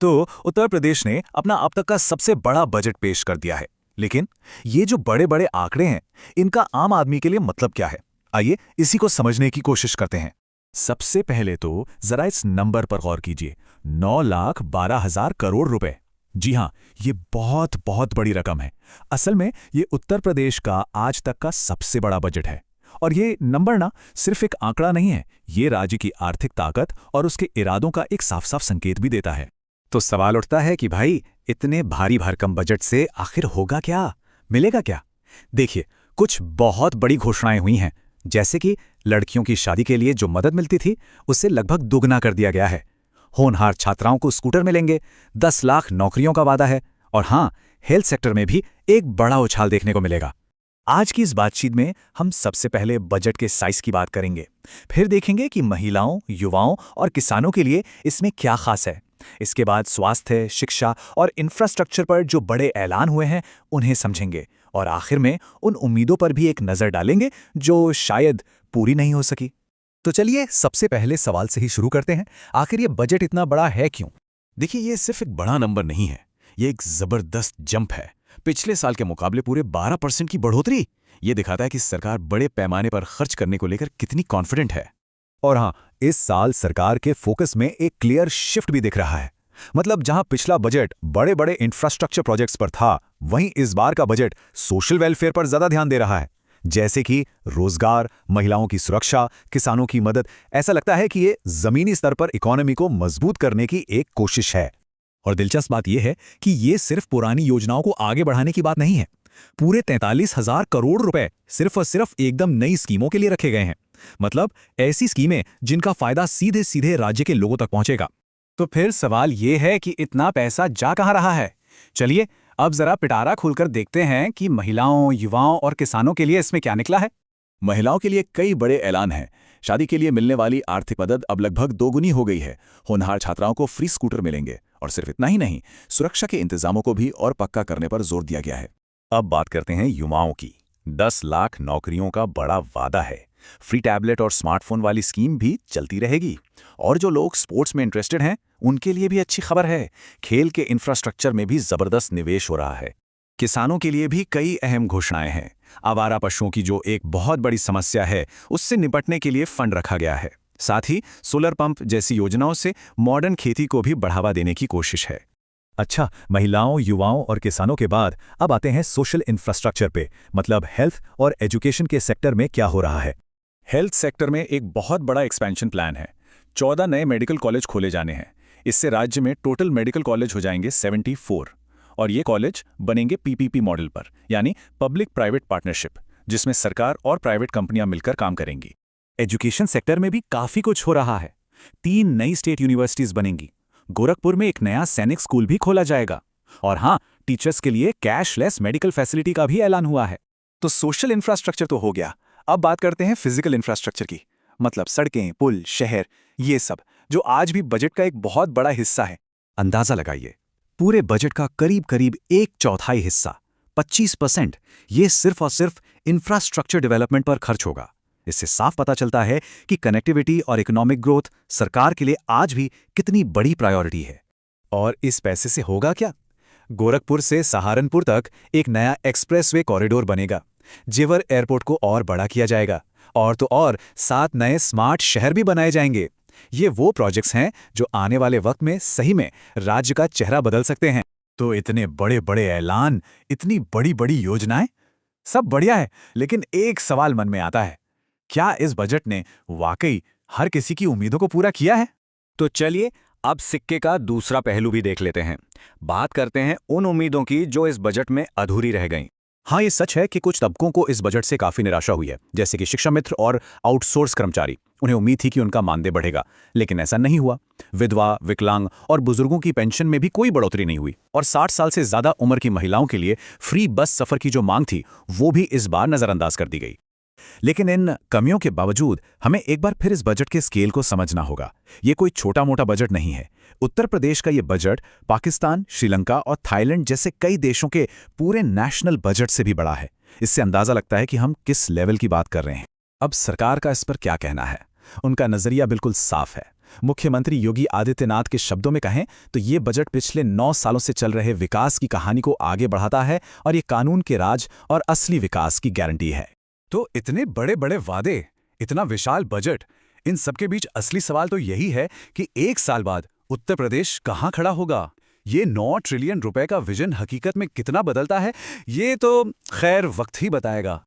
तो उत्तर प्रदेश ने अपना अब तक का सबसे बड़ा बजट पेश कर दिया है। लेकिन ये जो बड़े बड़े आंकड़े हैं, इनका आम आदमी के लिए मतलब क्या है? आइए इसी को समझने की कोशिश करते हैं। सबसे पहले तो जरा इस नंबर पर गौर कीजिए, 9,12,000 करोड़ रुपए। जी हां, ये बहुत बहुत बड़ी रकम है। असल में ये उत्तर प्रदेश का आज तक का सबसे बड़ा बजट है। और ये नंबर ना सिर्फ एक आंकड़ा नहीं है, ये राज्य की आर्थिक ताकत और उसके इरादों का एक साफ साफ संकेत भी देता है। तो सवाल उठता है कि भाई इतने भारी भरकम बजट से आखिर होगा क्या, मिलेगा क्या? देखिए, कुछ बहुत बड़ी घोषणाएं हुई हैं, जैसे कि लड़कियों की शादी के लिए जो मदद मिलती थी उसे लगभग दुगना कर दिया गया है। होनहार छात्राओं को स्कूटर मिलेंगे, 10 लाख नौकरियों का वादा है। और हाँ, हेल्थ सेक्टर में भी एक बड़ा उछाल देखने को मिलेगा। आज की इस बातचीत में हम सबसे पहले बजट के साइज की बात करेंगे, फिर देखेंगे कि महिलाओं, युवाओं और किसानों के लिए इसमें क्या खास है। इसके बाद स्वास्थ्य, शिक्षा और इंफ्रास्ट्रक्चर पर जो बड़े ऐलान हुए हैं उन्हें समझेंगे, और आखिर में उन उम्मीदों पर भी एक नज़र डालेंगे जो शायद पूरी नहीं हो सकी। तो चलिए सबसे पहले सवाल से ही शुरू करते हैं। आखिर ये बजट इतना बड़ा है क्यों? देखिए, ये सिर्फ एक बड़ा नंबर नहीं है, ये एक जबरदस्त जंप है। पिछले साल के मुकाबले पूरे 12% की बढ़ोतरी। ये दिखाता है कि सरकार बड़े पैमाने पर खर्च करने को लेकर कितनी कॉन्फिडेंट है। और हाँ, इस साल सरकार के फोकस में एक क्लियर शिफ्ट भी दिख रहा है। मतलब जहां पिछला बजट बड़े बड़े इंफ्रास्ट्रक्चर प्रोजेक्ट्स पर था, वहीं इस बार का बजट सोशल वेलफेयर पर ज्यादा ध्यान दे रहा है, जैसे कि रोजगार, महिलाओं की सुरक्षा, किसानों की मदद। ऐसा लगता है कि ये जमीनी स्तर पर इकोनॉमी को मजबूत करने की एक कोशिश है। और दिलचस्प बात यह है कि ये सिर्फ पुरानी योजनाओं को आगे बढ़ाने की बात नहीं है। पूरे 43,000 करोड़ रुपए सिर्फ और सिर्फ एकदम नई स्कीमों के लिए रखे गए हैं। मतलब ऐसी स्कीमें जिनका फायदा सीधे सीधे राज्य के लोगों तक पहुंचेगा। तो फिर सवाल ये है कि इतना पैसा जा कहाँ रहा है? चलिए अब जरा पिटारा खोलकर देखते हैं कि महिलाओं, युवाओं और किसानों के लिए इसमें क्या निकला है। महिलाओं के लिए कई बड़े ऐलान हैं। शादी के लिए मिलने वाली आर्थिक मदद अब लगभग दोगुनी हो गई है। होनहार छात्राओं को फ्री स्कूटर मिलेंगे। और सिर्फ इतना ही नहीं, सुरक्षा के इंतजामों को भी और पक्का करने पर जोर दिया गया है। अब बात करते हैं युवाओं की। 10 लाख नौकरियों का बड़ा वादा है। फ्री टैबलेट और स्मार्टफोन वाली स्कीम भी चलती रहेगी। और जो लोग स्पोर्ट्स में इंटरेस्टेड हैं, उनके लिए भी अच्छी खबर है। खेल के इंफ्रास्ट्रक्चर में भी जबरदस्त निवेश हो रहा है। किसानों के लिए भी कई अहम घोषणाएं हैं। आवारा पशुओं की जो एक बहुत बड़ी समस्या है, उससे निपटने के लिए फंड रखा गया है। साथ ही सोलर पंप जैसी योजनाओं से मॉडर्न खेती को भी बढ़ावा देने की कोशिश है। अच्छा, महिलाओं, युवाओं और किसानों के बाद अब आते हैं सोशल इंफ्रास्ट्रक्चर पे। मतलब हेल्थ और एजुकेशन के सेक्टर में क्या हो रहा है। हेल्थ सेक्टर में एक बहुत बड़ा एक्सपेंशन प्लान है। 14 नए मेडिकल कॉलेज खोले जाने हैं। इससे राज्य में टोटल मेडिकल कॉलेज हो जाएंगे 74। और ये कॉलेज बनेंगे पीपीपी मॉडल पर, यानी पब्लिक प्राइवेट पार्टनरशिप, जिसमें सरकार और प्राइवेट कंपनियां मिलकर काम करेंगी। एजुकेशन सेक्टर में भी काफी कुछ हो रहा है। 3 नई स्टेट यूनिवर्सिटीज बनेंगी। गोरखपुर में एक नया सैनिक स्कूल भी खोला जाएगा। और हाँ, टीचर्स के लिए कैशलेस मेडिकल फैसिलिटी का भी ऐलान हुआ है। तो सोशल इंफ्रास्ट्रक्चर तो हो गया। अब बात करते हैं फिजिकल इंफ्रास्ट्रक्चर की। मतलब सड़कें, पुल, शहर, ये सब जो आज भी बजट का एक बहुत बड़ा हिस्सा है। अंदाजा लगाइए, पूरे बजट का करीब करीब 1/4 हिस्सा, 25%, ये सिर्फ और सिर्फ इंफ्रास्ट्रक्चर डेवलपमेंट पर खर्च होगा। इससे साफ पता चलता है कि कनेक्टिविटी और इकोनॉमिक ग्रोथ सरकार के लिए आज भी कितनी बड़ी प्रायोरिटी है। और इस पैसे से होगा क्या? गोरखपुर से सहारनपुर तक एक नया एक्सप्रेसवे कॉरिडोर बनेगा। जेवर एयरपोर्ट को और बड़ा किया जाएगा। और तो और 7 नए स्मार्ट शहर भी बनाए जाएंगे। ये वो प्रोजेक्ट्स हैं जो आने वाले वक्त में सही में राज्य का चेहरा बदल सकते हैं। तो इतने बड़े बड़े ऐलान, इतनी बड़ी बड़ी योजनाएं, सब बढ़िया है, लेकिन एक सवाल मन में आता है, क्या इस बजट ने वाकई हर किसी की उम्मीदों को पूरा किया है? तो चलिए अब सिक्के का दूसरा पहलू भी देख लेते हैं। बात करते हैं उन उम्मीदों की जो इस बजट में अधूरी रह गईं। हाँ, ये सच है कि कुछ तबकों को इस बजट से काफी निराशा हुई है, जैसे कि शिक्षा मित्र और आउटसोर्स कर्मचारी। उन्हें उम्मीद थी कि उनका मानदेय बढ़ेगा, लेकिन ऐसा नहीं हुआ। विधवा, विकलांग और बुजुर्गों की पेंशन में भी कोई बढ़ोतरी नहीं हुई। और 60 साल से ज्यादा उम्र की महिलाओं के लिए फ्री बस सफर की जो मांग थी, वो भी इस बार नजरअंदाज कर दी गई। लेकिन इन कमियों के बावजूद हमें एक बार फिर इस बजट के स्केल को समझना होगा। ये कोई छोटा मोटा बजट नहीं है। उत्तर प्रदेश का ये बजट पाकिस्तान, श्रीलंका और थाईलैंड जैसे कई देशों के पूरे नेशनल बजट से भी बड़ा है। इससे अंदाजा लगता है कि हम किस लेवल की बात कर रहे हैं। अब सरकार का इस पर क्या कहना है? उनका नजरिया बिल्कुल साफ है। मुख्यमंत्री योगी आदित्यनाथ के शब्दों में कहें तो ये बजट पिछले 9 सालों से चल रहे विकास की कहानी को आगे बढ़ाता है और ये कानून के राज और असली विकास की गारंटी है। तो इतने बड़े बड़े वादे, इतना विशाल बजट, इन सबके बीच असली सवाल तो यही है कि 1 साल बाद उत्तर प्रदेश कहाँ खड़ा होगा। ये 9 ट्रिलियन रुपए का विजन हकीकत में कितना बदलता है, ये तो खैर वक्त ही बताएगा।